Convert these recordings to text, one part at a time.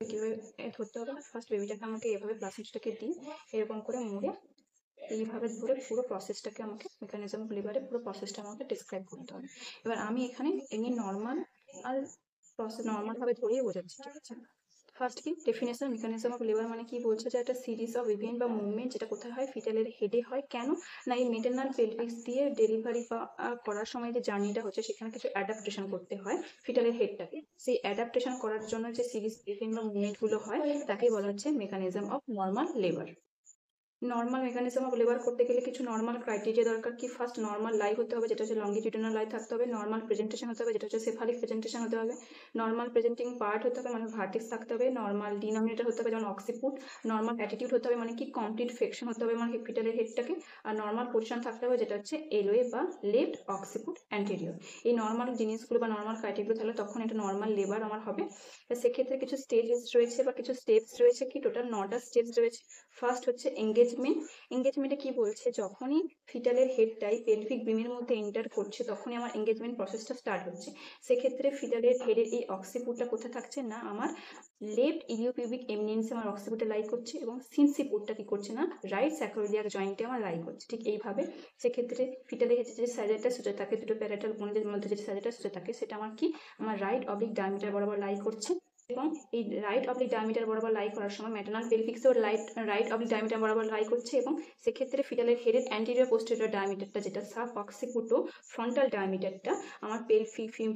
কিভাবে ধরতে হবে না, ফার্স্ট বেবিটাকে আমাকে এভাবে প্লাসেন্টাটাকে দিই, এরকম করে মুড়ে এইভাবে ধরে পুরো প্রসেসটাকে আমাকে মেকানিজম অফ লেবারের পুরো প্রসেসটা আমাকে ডিসক্রাইব করতে হবে। এবার আমি এখানে এমনি নর্মাল আর প্রসেস নর্মালভাবে ধরেই বোঝাচ্ছি, ঠিক আছে? ফার্স্ট কি ডেফিনেশন, মেকানিজম অফ লেবার মানে কি বলছে যে একটা সিরিজ অফ ইভেন্ট বা মুভমেন্ট যেটা কোথায় হয়, ফিটালের হেডে হয়। কেন না, এই মেটারনাল পেলভিক্স দিয়ে ডেলিভারি করার সময় যে জার্নিটা হচ্ছে সেখানে কিছু অ্যাডাপ্টেশন করতে হয় ফিটালের হেডটাকে। সেই অ্যাডাপ্টেশন করার জন্য যে সিরিজ ইভেন্ট বা মুভমেন্টগুলো হয় তাকেই বলা হচ্ছে mechanism of normal labour. Normal mechanism of labour করতে গেলে কিছু নর্মাল ক্রাইটেরিয়া দরকার। কি ফার্স্ট নর্মাল লাই হতে হবে, যেটা হচ্ছে লঙ্গিটিউডিনাল লাই থাকতে হবে। নর্মাল প্রেজেন্টেশন হতে হবে, যেটা হচ্ছে সেফালিক প্রেজেন্টেশন হতে হবে। নর্মাল প্রেজেন্টিং পার্ট হতে হবে, মানে ভার্টেক্স থাকতে হবে। নর্মাল ডিনোমিনেটর হতে হবে, যেমন অক্সিপুট। নর্মাল অ্যাটিটিউড হতে হবে, মানে কি কমপ্লিট ফ্লেকশন হতে হবে মানে ফিটালের হেডটাকে। আর নর্মাল পজিশন থাকতে হবে, যেটা হচ্ছে এলওয়ে বা লেফট অক্সিপুট অ্যান্টেরিয়র। এই নর্মাল জিনিসগুলো বা নর্মাল ক্রাইটেরিয়াগুলো থাকলে তখন এটা নর্মাল লেবার আমার হবে। সেক্ষেত্রে কিছু স্টেজেস রয়েছে বা কিছু স্টেপস রয়েছে, কি টোটাল 9টা স্টেপস রয়েছে। ফার্স্ট হচ্ছে এঙ্গেজমেন্ট। এঙ্গেজমেন্টে কি বলছে, যখনই ফিটালের হেডটাই পেলভিক বিমের মধ্যে এন্টার করছে তখনই আমার এঙ্গেজমেন্ট প্রসেসটা স্টার্ট হচ্ছে। সেক্ষেত্রে ফিটালের হেডের এই অক্সিপুটটা কোথায় থাকছে না, আমার লেফট ইলিওপিউবিক এমিনেন্সে আমার অক্সিপুটে লাই করছে, এবং সিনসিপুটটা কি করছে না, রাইট স্যাক্রোইলিয়াক জয়েন্টে আমার লাই করছে। ঠিক এইভাবে সেক্ষেত্রে ফিটালের হেডে যে স্যাজেটা সুজে থাকে, দুটো প্যারাটাল বোনের মধ্যে যে স্যাজেটা সুজে থাকে, সেটা আমার কি আমার রাইট অবলিক ডায়ামিটার বরাবর লাই করছে। এবং এই রাইট অবলিক ডায়ামিটার বরাবর লাই করার সময় ম্যাটার্নাল পেলভিক্সেও রাইট অবলিক ডায়ামিটার বরাবর লাই করছে, এবং সেক্ষেত্রে ফিটালের হেডের অ্যান্টিরিয়র পোস্টেরিয়র ডায়ামিটারটা, যেটা সাব অক্সিপুটো ফ্রন্টাল ডায়ামিটারটা, আমার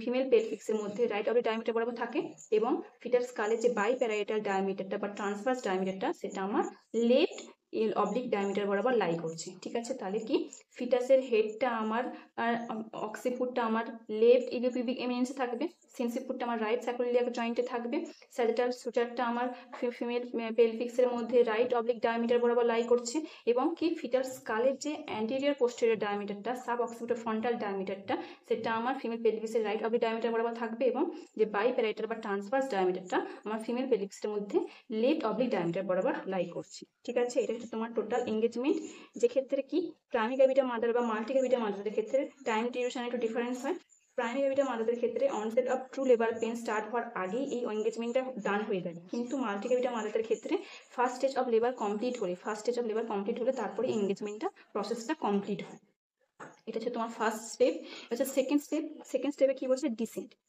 ফিমেল পেলভিক্সের মধ্যে রাইট অবলিক ডায়ামিটার বরাবর থাকে, এবং ফিটাল স্কালের যে বাই প্যারাইটাল ডায়ামিটারটা বা ট্রান্সভার্স ডায়ামিটারটা, সেটা আমার লেফট অবলিক ডায়ামিটার বরাবর লাই করছে। ঠিক আছে, তাহলে কি ফিটাসের হেডটা আমার আর অক্সিপুটটা আমার লেফট ইলিওপিউবিক এমিনেন্সে থাকবে, সিনসিপুটটা আমার রাইট স্যাক্রোইলিয়াক জয়েন্টে থাকবে, স্যাজিটাল সুচারটা আমার ফিমেল পেলভিক্সের মধ্যে রাইট অবলিক ডায়ামিটার বরাবর লাই করছে, এবং কি ফিটাল স্কালের যে অ্যান্টেরিয়র পোস্টেরিয়র ডায়ামিটারটা সাব অক্সিপিটো ফ্রন্টাল ডায়ামিটারটা, সেটা আমার ফিমেল পেলভিক্সের রাইট অবলিক ডায়ামিটার বরাবর থাকবে, এবং যে বাই প্যারাইটাল বা ট্রান্সভার্স ডায়ামিটারটা আমার ফিমেল পেলভিক্সের মধ্যে লেফট অবলিক ডায়ামিটার বরাবর লাই করছে। ঠিক আছে, এটা হচ্ছে তোমার টোটাল এঙ্গেজমেন্ট। যে ক্ষেত্রে কি প্রাইমারি গ্যাভিটা মাদার বা মাল্টি গ্যাভিটা মাদারের ক্ষেত্রে টাইম ডিউরেশন একটু ডিফারেন্স হয়। প্রাইমারি গ্যাভিটা মাদারদের ক্ষেত্রে onset of true labour pain start হওয়ার আগেই এই এঙ্গেজমেন্টটা ডান হয়ে যায়, কিন্তু মাল্টি গ্যাভিটা মাদারদের ক্ষেত্রে first stage of labour complete হলে তারপরে এঙ্গেজমেন্টটা প্রসেসটা কমপ্লিট হয়। এটা হচ্ছে তোমার ফার্স্ট স্টেপ। আচ্ছা, সেকেন্ড স্টেপে কি বলছে,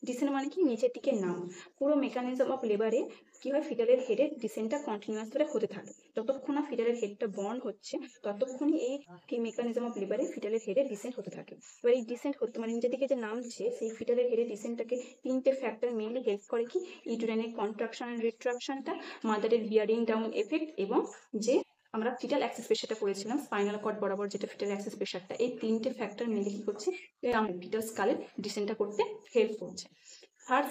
ডিসেন্ট মানে কি নিচের দিকে নাম। পুরো মেকানিজম অফ লেবারে কি হয়, ফিটালের হেডের ডিসেন্টটা কন্টিনিউয়াস করে হতে থাকে। যতক্ষণ না ফিটালের হেডটা বন্ড হচ্ছে ততক্ষণই এই মেকানিজম অফ লেবারে ফিটালের হেডে ডিসেন্ট হতে থাকে। এবার এই ডিসেন্ট হতে মানে নিচের দিকে যে নামছে, সেই ফিটালের হেডে ডিসেন্টটাকে 3টে ফ্যাক্টর মেইনলি হেল্প করে। কি ইউটেরাইনের কন্ট্রাকশন এন্ড রিট্রাকশনটা, মাদারের বিয়ারিং ডাউন এফেক্ট, এবং যে আমরা ফিটাল অ্যাক্সেস প্রেশারটা করেছিলাম স্পাইনাল কর্ড বরাবর, যেটা ফিটাল অ্যাক্সেস প্রেশারটা, এই 3টে ফ্যাক্টর মিলে কি করছে, ফিটাল স্কালের ডিসেন্টটা করতে হেল্প করছে। থার্ড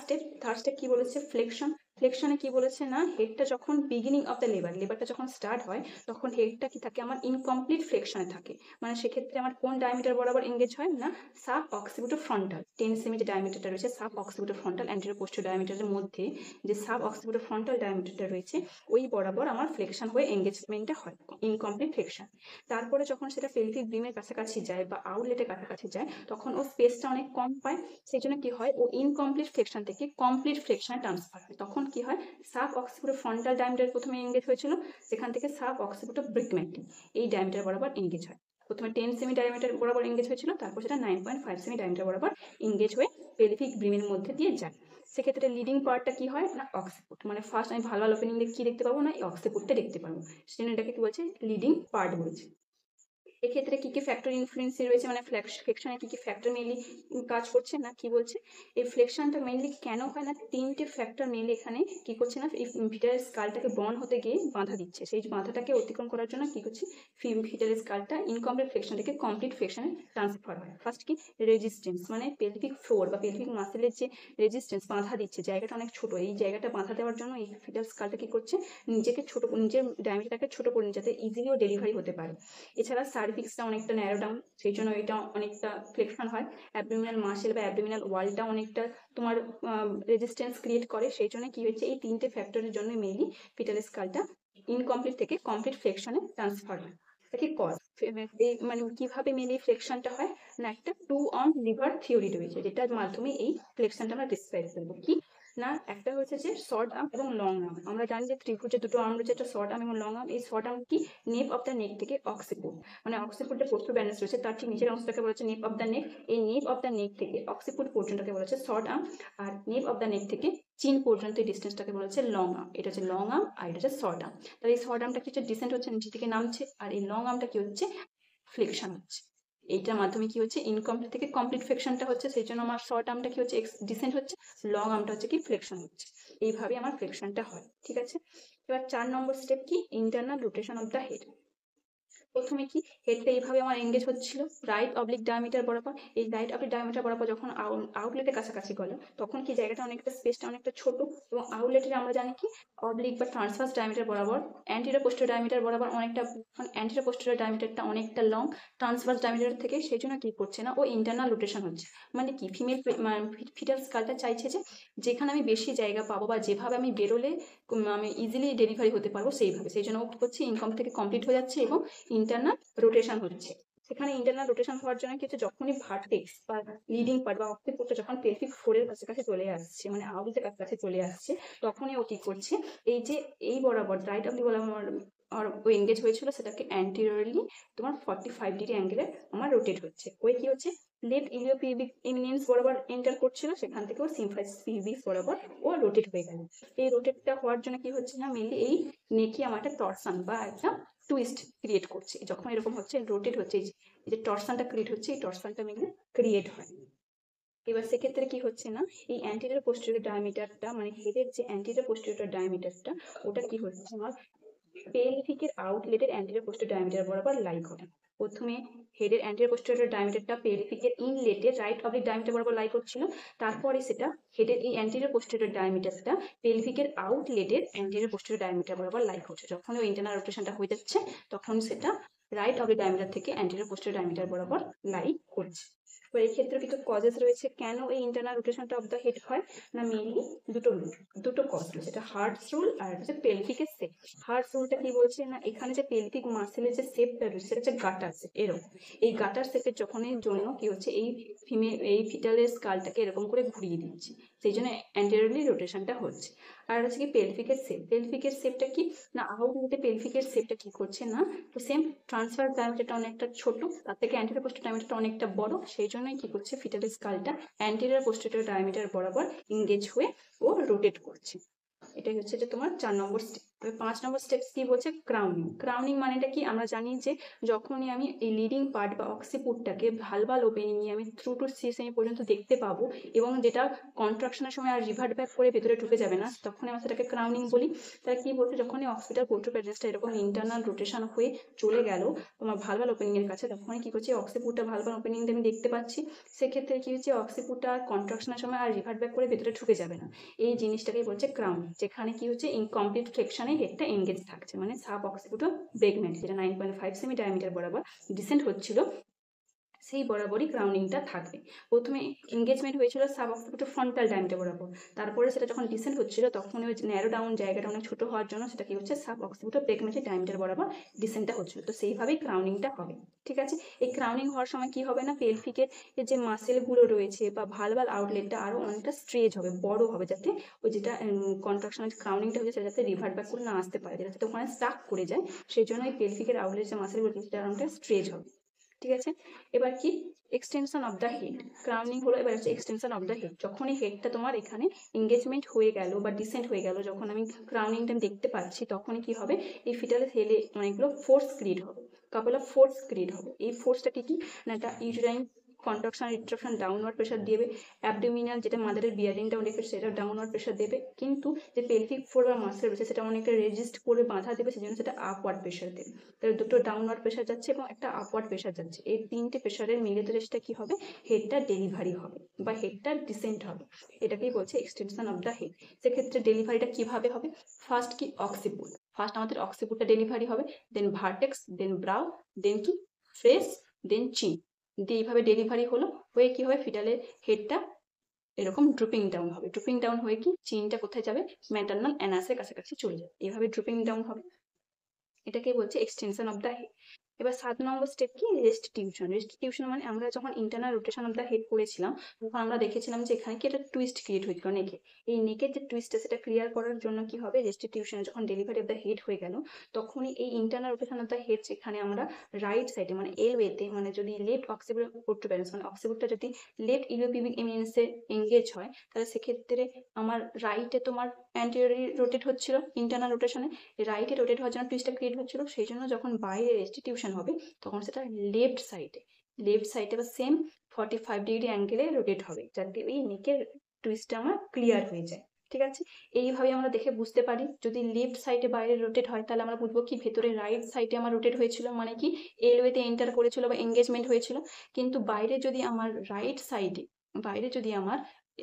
স্টেপ কি বলেছে, ফ্লেকশনে কি বলেছে না, হেডটা যখন বিগিনিং অফ দ্য লেবারটা যখন স্টার্ট হয় তখন হেডটা কি থাকে, আমার ইনকমপ্লিট ফ্লেকশনে থাকে। মানে সেক্ষেত্রে আমার কোন ডায়ামিটার বরাবর এঙ্গেজ হয় না, সাব অক্সিপিটো ফ্রন্টাল 10 সেমি যে ডায়ামিটারটা রয়েছে সাব অক্সিপিটো ফ্রন্টাল অ্যান্টেরিয়র পোস্টেরিয়র ডায়ামিটারের মধ্যে যে সাব অক্সিপিটো ফ্রন্টাল ডায়ামিটারটা রয়েছে, ওই বরাবর আমার ফ্লেকশন হয়ে এঙ্গেজমেন্টটা হয়, ইনকমপ্লিট ফ্লেকশন। তারপরে যখন সেটা পেলভিক বিমের কাছাকাছি যায় বা আউটলেটের কাছাকাছি যায়, তখন ও স্পেসটা অনেক কম পায়। সেই জন্য কি হয়, ও ইনকমপ্লিট ফ্লেকশন থেকে কমপ্লিট ফ্লেকশনে ট্রান্সফার হয়। তখন কি হয়, সাব অক্সিপিটো ফ্রন্টাল ডায়ামিটার প্রথমে এঙ্গেজ হয়েছিল, সেখান থেকে সাব অক্সিপিটো ব্রিকমেন্টিং এই ডায়ামিটার বরাবর এঙ্গেজ হয়। প্রথমে 10 সেমি ডায়ামিটার বরাবর এঙ্গেজ হয়েছিল, তারপর সেটা 9.5 সেমি ডায়ামিটার বরাবর এঙ্গেজ হয়ে পেলভিক ব্রিমের মধ্যে দিয়ে যায়। সেক্ষেত্রে লিডিং পার্টটা কি হয় না, অক্সিপুট। মানে ফার্স্ট আমি ভালো ওপেনিং কি দেখতে পাবো না, এই অক্সিপুটটা দেখতে পাবো, সেজন্য এটাকে কি বলছে, লিডিং পার্ট বলছে। এক্ষেত্রে কি কি ফ্যাক্টর ইনফ্লুয়েন্স রয়েছে, মানে ফ্লেকশনে কি কি ফ্যাক্টর মেইনলি কাজ করছে না, কি বলছে, এই ফ্লেকশনটা মেইনলি কেন হয় না, 3টে ফ্যাক্টর মেইনলি এখানে কি করছে না, এই ফিটাল স্কালটাকে বন্ড হতে গিয়ে বাধা দিচ্ছে। সেই বাধাটাকে অতিক্রম করার জন্য কি করছে, ফিটাল স্কালটা ইনকমপ্লিট ফ্লেকশন থেকে কমপ্লিট ফ্লেকশনে ট্রান্সফার হয়। ফার্স্ট কি রেজিস্ট্যান্স, মানে পেলভিক ফ্লোর বা পেলভিক মাসেলের যে রেজিস্ট্যান্স, বাধা দিচ্ছে, জায়গাটা অনেক ছোট, এই জায়গাটা বাধা দেওয়ার জন্য এই ফিটাল স্কালটা কি করছে, নিজের ডায়ামিটারটাকে ছোট করে নিচ্ছে, যাতে ইজিলিও ডেলিভারি হতে পারে। এছাড়া সার্ভিক্সটা অনেকটা ন্যারো ডাউন, সেই জন্য এটা অনেকটা ফ্লেকশন হয়। অ্যাবডোমিনাল মাসেল বা অ্যাবডোমিনাল ওয়ালটা অনেকটা তোমার রেজিস্ট্যান্স ক্রিয়েট করে। সেই জন্য কি হয়েছে, এই 3টে ফ্যাক্টরের জন্য মেইনলি ফিটাল স্কালটা ইনকমপ্লিট থেকে কমপ্লিট ফ্লেকশনে ট্রান্সফার হয়। কি কজ, এই মানে কিভাবে মেনলি ফ্লেকশনটা হয় না, একটা 2 অন লিভার থিওরি রয়েছে, যেটার মাধ্যমে এই ফ্লেকশনটা আমরা ডিসক্রাইব করবো। কি না একটা হচ্ছে যে শর্ট আর্ম এবং লং আর্ম। আমরা জানি যে ত্রিভুজে দুটো আর্ম রয়েছে, একটা শর্ট আর্ম এবং লং আর্ম। এই শর্ট আর্ম কি নেপ অফ দ্য নেক থেকে অক্সিপুট, মানে অক্সিপুটে পোস্টাল ব্যালেন্স রয়েছে তার ঠিক নিচের অংশটাকে বলা হচ্ছে নেপ অফ দ্য নেক। এই নেপ অফ দ্য নেক থেকে অক্সিপুট পর্যন্তকে বলা হচ্ছে শর্ট আর্ম, আর নেপ অফ দ্য নেক থেকে চিন পর্যন্ত এই ডিস্টেন্সটাকে বলা হচ্ছে লং আর্ম। এটা হচ্ছে লং আর্ম আর এটা হচ্ছে শর্ট আর্ম। তাহলে এই শর্ট আর্মটা কি হচ্ছে ডিসেন্ট হচ্ছে, নিচে থেকে নামছে, আর এই লং আর্মটা কি হচ্ছে ফ্লেকশন হচ্ছে। এইটার মাধ্যমে কি হচ্ছে ইনকমপ্লিট থেকে কমপ্লিট ফ্লেকশনটা হচ্ছে, সেই জন্য আমার শর্ট আর্মটা কি হচ্ছে ডিসেন্ট হচ্ছে, লং আর্মটা হচ্ছে কি ফ্লেকশন হচ্ছে। এইভাবে আমার ফ্লেকশনটা হয়, ঠিক আছে। এবার 4 নম্বর স্টেপ কি internal rotation of the head. প্রথমে কি হেডটা এইভাবে আমার এঙ্গেজ হচ্ছিল রাইট অবলিক ডায়ামিটার বরাবর। এই রাইট অবলিক ডায়ামিটার বরাবর যখন আউটলেটের কাছাকাছি গেল তখন কি জায়গাটা অনেকটা স্পেসটা অনেকটা ছোট, এবং আউটলেটের আমরা জানি কি অবলিক বা ট্রান্সভার্স ডায়ামিটার বরাবর অ্যান্টিরিয়র পোস্টেরিয়র ডায়ামিটার বরাবর অনেকটা, অ্যান্টিরিয়র পোস্টেরিয়র ডায়ামিটারটা অনেকটা লং ট্রান্সভার্স ডায়ামিটার থেকে, সেই জন্য কি করছে না ও ইন্টারনাল রোটেশন হচ্ছে। মানে কি ফিটাল স্কালটা চাইছে যে যেখানে আমি বেশি জায়গা পাবো বা যেভাবে আমি বেরোলে আমি ইজিলি ডেলিভারি হতে পারবো সেইভাবে, সেই জন্য ও কি করছে ইনকম থেকে কমপ্লিট হয়ে যাচ্ছে এবং ইন্টারনাল রোটেশন হচ্ছে। সেখানে ইন্টারনাল রোটেশন হওয়ার জন্য কি হচ্ছে যখনই ভার্টেক্স বা লিডিং পার্ট বা অক্সিপুটটা যখন পেলভিক ফ্লোরের কাছাকাছি চলে আসছে, মানে আউটলেটের কাছাকাছি চলে আসছে, তখনই ও কি করছে এই যে এই বরাবর রাইট অবলি বরাবর আর ও এঙ্গেজ হয়েছিল সেটাকে অ্যান্টিরিয়রলি তোমার 45 ডিগ্রি অ্যাঙ্গেলে আমার রোটেট হচ্ছে। ওই কি হচ্ছে লেফট ইলিওপিউবিক ইমিনেন্স বরাবর এন্টার করছিল, সেখান থেকে ও সিম্ফাইসিস পিউবিক বরাবর ও রোটেট হয়ে গেল। এই রোটেটটা হওয়ার জন্য কি হচ্ছে না মেনলি এই নেকি আমার একটা টর্সন বা একটা টুইস্ট ক্রিয়েট করছে। যখন এরকম হচ্ছে রোটেট হচ্ছে, এই যে টর্সনটা ক্রিয়েট হচ্ছে, এই টর্সনটা মেনলি ক্রিয়েট হয়। এবার সেক্ষেত্রে কি হচ্ছে না এই অ্যান্টিরিয়র পোস্টেরিয়র ডায়ামিটারটা, মানে হেডের যে অ্যান্টিরিয়র পোস্টেরিয়র ডায়ামিটারটা ওটা কি হচ্ছে আমার পেলভিকের আউটলেটের অ্যান্টিরিয়র পোস্টেরিয়র ডায়ামিটার বরাবর লাই করে। প্রথমে হেডের অ্যান্টিরিয়র পোস্টেরিয়র ডায়ামিটারটা পেলভিকের ইনলেটের রাইট অবলিক ডায়ামিটার বরাবর লাই করছিল, তারপরে সেটা হেডের এই অ্যান্টিরিয়র পোস্টেরিয়র ডায়ামিটারটা পেলভিকের আউটলেটের অ্যান্টিরিয়র পোস্টেরিয়র ডায়ামিটার বরাবর লাই করছে। যখন ওই ইন্টারনাল রোটেশনটা হয়ে যাচ্ছে তখন সেটা রাইট অবলিক ডায়ামিটার থেকে অ্যান্টিরিয়র পোস্টেরিয়র ডায়ামিটার বরাবর লাই করছে। এবার এই ক্ষেত্রে কিছু কজেস রয়েছে কেন এই ইন্টারনাল রোটেশনটা অফ দ্য হেড হয়, না মেইনলি দুটো কজ রয়েছে, এটা হার্টস রুল আর হচ্ছে পেলভিকের শেপ। হার্টস রুলটা কি বলছে না এখানে যে পেলভিক মাসেলের যে শেপটা রয়েছে সেটা হচ্ছে গাটার শেপ, এরকম এই গাটার শেপের যখনের জন্য কি হচ্ছে এই ফিটালের স্কালটাকে এরকম করে ঘুরিয়ে দিচ্ছে, সেই জন্য অ্যান্টেরিয়রলি রোটেশনটা হচ্ছে। আর হচ্ছে কি পেলভিকের শেপটা কি না আউটলেটে পেলভিকের শেপটা কি করছে না তো সেম ট্রান্সভার্স ডায়ামিটারটা অনেকটা ছোট, তার থেকে অ্যান্টিরিয়র পোস্টেরিয়র ডায়ামিটারটা অনেকটা বড়, সেই জন্যই কি করছে ফিটালের স্কালটা অ্যান্টিরিয়র পোস্টেরিয়র ডায়ামিটার বরাবর ইংগেজ হয়ে ও রোটেট করছে। এটাই হচ্ছে যে তোমার 4 নম্বর স্টেপ। 5 নম্বর স্টেপ কি বলছে ক্রাউনিং। ক্রাউনিং মানেটা কি আমরা জানি যে যখনই আমি এই লিডিং পার্ট বা অক্সিপুটটাকে ভালভাল ওপেনিং নিয়ে আমি থ্রু টু সি সেমি পর্যন্ত দেখতে পাবো এবং যেটা কন্ট্রাকশনের সময় আর রিভার্ট ব্যাক করে ভেতরে ঢুকে যাবে না, তখন আমরা সেটাকে ক্রাউনিং বলি। তাহলে কি বলছে যখনই অক্সিটাল পোর্টোপ্যারেন্সটা এরকম ইন্টারনাল রোটেশন হয়ে চলে গেল তোমার ভালভাল ওপেনিং এর কাছে, তখনই কি করছে অক্সিপুটটা ভালভাল ওপেনিং আমি দেখতে পাচ্ছি। সেক্ষেত্রে কি হচ্ছে অক্সিপুটটা কন্ট্রাকশনের সময় আর রিভার্ট ব্যাক করে ভেতরে ঢুকে যাবে না, এই জিনিসটাকেই বলছে ক্রাউনিং। যেখানে কি হচ্ছে ইনকমপ্লিট ফ্লেকশনে হেডটা এনগেজ থাকছে, মানে সাব অক্সিপুটো ব্রেগমেন্ট যেটা 9.5 সেমি ডায়ামিটার বরাবর ডিসেন্ট হচ্ছিল সেই বরাবরই ক্রাউনিংটা থাকবে। প্রথমে এনগেজমেন্ট হয়েছিল সাব অক্সিপিটো ফ্রন্টাল ডায়ামিটার বরাবর, তারপরে সেটা যখন ডিসেন্ট হচ্ছিল তখন ওই ন্যারো ডাউন জায়গাটা অনেক ছোট হওয়ার জন্য সেটা কি হচ্ছে সাব অক্সিপিটো ব্রেগমেন্টের ডায়ামিটার বরাবর ডিসেন্টটা হচ্ছিল, তো সেইভাবেই ক্রাউনিংটা হবে। ঠিক আছে, এই ক্রাউনিং হওয়ার সময় কি হবে না পেলভিকের যে মাসেলগুলো রয়েছে বা ভালভাল আউটলেটটা আরো অনেকটা স্ট্রেচ হবে, বড় হবে, যাতে ওই যেটা কন্ট্রাকশনের ক্রাউনিংটা হচ্ছে সেটা যাতে রিভার্ট ব্যাক করে না আসতে পারে, যেটা যাতে ওখানে স্টাক করে যায়, সেই জন্য এই পেলভিকের আউটলেট যে মাসেলগুলো সেটা অনেকটা স্ট্রেচ হবে। ঠিক আছে, এবার কি extension of the head. Crowning হলো এবার হচ্ছে এক্সটেনশন অফ দ্য হেড। যখনই হেডটা তোমার এখানে এঙ্গেজমেন্ট হয়ে গেল বা ডিসেন্ট হয়ে গেল, যখন আমি ক্রাউনিংটা দেখতে পাচ্ছি তখনই কি হবে এই ফিটাল হেলে অনেকগুলো ফোর্স ক্রিয়েট হবে, কাপল অফ ফোর্স ক্রিয়েট হবে। এই ফোর্সটা কি না এটা uterine contraction retraction downward pressure দেবে, অ্যাবডোমিনাল যেটা মাদারের বিয়ারিংটা রেখে সেটা ডাউনওয়ার্ড প্রেশার দেবে, কিন্তু যে পেলভিক ফ্লোর বা মাসেল রয়েছে সেটা অনেকটা রেজিস্ট করে বাঁধা দেবে, সেজন্য সেটা আপওয়ার্ড প্রেশার দেবে। তাহলে দুটো ডাউনওয়ার্ড প্রেশার যাচ্ছে এবং একটা আপওয়ার্ড প্রেশার যাচ্ছে, এই তিনটে প্রেশারের মিলিত রেসটা কি হবে হেডটা ডেলিভারি হবে বা হেডটা ডিসেন্ট হবে, এটাকেই বলছে এক্সটেনশন অফ দ্য হেড। সেক্ষেত্রে ডেলিভারিটা কিভাবে হবে, ফার্স্ট কি অক্সিপুট, ফার্স্ট আমাদের অক্সিপুটটা ডেলিভারি হবে, দেন ভার্টেক্স, দেন ব্রাউ, দেন কি ফ্রেস, দেন চিন, দিয়ে এইভাবে ডেলিভারি হলো, হয়ে কি হবে ফিটালের হেডটা এরকম ড্রুপিং ডাউন হবে। ড্রুপিং ডাউন হয়ে কি চিনটা কোথায় যাবে ম্যাটারনাল অ্যানাসের কাছাকাছি চলে যাবে, এইভাবে ড্রুপিং ডাউন হবে, এটাকে বলছে এক্সটেনশন অফ দ্য হেড। এবার 7 নম্বর স্টেপ কি? রেস্টিটিউশন। রেস্টিটিউশন মানে আমরা যখন internal rotation of the head করেছিলাম, তখন আমরা দেখেছিলাম যে এখানে কি একটা টুইস্ট ক্রিয়েট হয়েছিল নেকে। এই নেকের যে টুইস্টটা সেটা ক্লিয়ার করার জন্য কি হবে, রেস্টিটিউশন যখন ডেলিভারি অফ দ্য হেড হয়ে গেল, তখনই এই internal rotation of the head যেখানে আমরা রাইট সাইডে মানে এল ওয়েতে, মানে যদি লেফট অক্সিপিটাল প্রোটুবেরেন্স মানে অক্সিপিটালটা যদি লেফট ইলিওপিউবিক এমিনেন্সে এঙ্গেজ হয়, তাহলে সেক্ষেত্রে আমার রাইটে তোমার অ্যান্টিরিয়রলি রোটেট হচ্ছিল ইন্টারনাল রোটেশনে, রাইটে রোটেট হওয়ার জন্য টুইস্টটা ক্রিয়েট হচ্ছিল, সেই জন্য যখন বাইরে রেস্টিটিউশন হবে তখন সেটা লেফট সাইডে বা সেম 45 ডিগ্রি অ্যাঙ্গেলে রোটেট হবে, যাতে ওই নেকের টুইস্টটা আমার ক্লিয়ার হয়ে যায়। ঠিক আছে, এইভাবে আমরা দেখে বুঝতে পারি যদি লেফট সাইডে বাইরে রোটেট হয় তাহলে আমরা বুঝবো কি ভেতরে রাইট সাইডে আমার রোটেট হয়েছিল, মানে কি এলওয়েতে এন্টার করেছিল বা এঙ্গেজমেন্ট হয়েছিল। কিন্তু বাইরে যদি আমার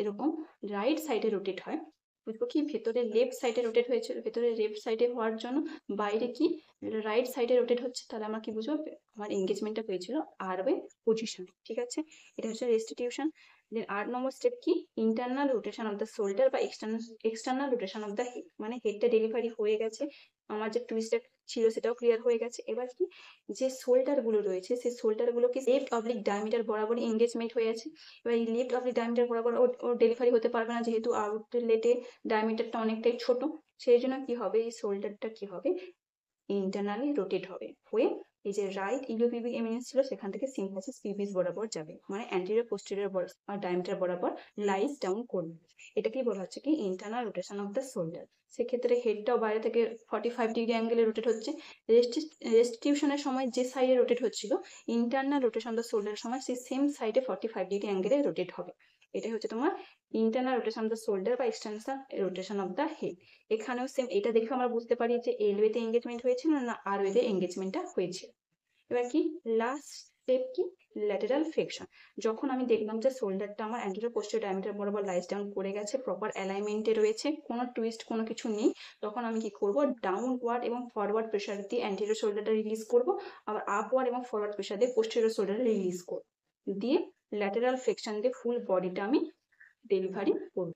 এরকম রাইট সাইডে রোটেট হয়, বুঝবো কি ভেতরে লেফট সাইডে রোটেট হয়েছিল, ভেতরে লেফট সাইডে হওয়ার জন্য বাইরে কি রাইট সাইডে রোটেট হচ্ছে, তাহলে আমরা কি বুঝবো আমার এঙ্গেজমেন্টটা হয়েছিল আর ওয়ে পজিশনে। ঠিক আছে, এটা হচ্ছে রেস্টিটিউশন। দেন 8 নম্বর স্টেপ কি? Internal rotation of the shoulder বা external rotation of the head, মানে হেডটা ডেলিভারি হয়ে গেছে, আমার যে টুইস্টটা ছিল সেটাও ক্লিয়ার হয়ে গেছে। এবার কি যে শোল্ডার গুলো রয়েছে সেই শোল্ডার গুলো কি লেফট অবলিক ডায়ামিটার বরাবর এঙ্গেজমেন্ট হয়ে আছে। এবার এই লেফট অবলিক ডায়ামিটার বরাবর ও ডেলিভারি হতে পারবে না, যেহেতু আউটলেটে ডায়ামিটারটা অনেকটাই ছোট, সেই জন্য কি হবে এই শোল্ডারটা কি হবে ইন্টারনালি রোটেট হবে হয়ে এই যে রাইট ইলিওপিউবিক এমিনেন্স ছিল সেখান থেকে সিম্পাসিস পিউবিস বরাবর যাবে, মানে অ্যান্টেরিয়র পোস্টেরিয়র ডায়ামিটার বরাবর লাইজ ডাউন করবে। এটা কি বলা হচ্ছে কি internal rotation of the shoulder. সেক্ষেত্রে হেডটাও বাইরে থেকে 45 ডিগ্রি অ্যাঙ্গেলে রোটেট হচ্ছে। রেস্টিটিউশনের সময় যে সাইডে রোটেট হচ্ছিল ইন্টারনাল রোটেশন অফ দ্য শোল্ডারের সময় সেই সেম সাইডে 45 ডিগ্রি অ্যাঙ্গেলে রোটেট হবে। এটাই হচ্ছে তোমার internal rotation of the shoulder বা external rotation of the head. এখানেও সেম, এটা দেখে আমরা বুঝতে পারি যে এল ওয়েতে এঙ্গেজমেন্ট হয়েছিল না আর ওয়েতে এঙ্গেজমেন্টটা হয়েছিল। এবার কি লাস্ট স্টেপ কি? Lateral flexion. যখন আমি দেখলাম যে শোল্ডারটা আমার অ্যান্টেরিয়র পোস্টেরিয়র ডায়ামিটার বরাবর লাইজ ডাউন করে গেছে, প্রপার অ্যালাইনমেন্টে রয়েছে, কোনো টুইস্ট কোনো কিছু নেই, তখন আমি কি করব ডাউনওয়ার্ড এবং ফরওয়ার্ড প্রেশার দিয়ে অ্যান্টেরিয়র শোল্ডারটা রিলিজ করব, আবার আপওয়ার্ড এবং ফরওয়ার্ড প্রেশার দিয়ে পোস্টেরিয়র শোল্ডারটা রিলিজ করব, দিয়ে ল্যাটেরাল ফ্লেকশন দিয়ে ফুল বডিটা আমি ডেলিভারি করব।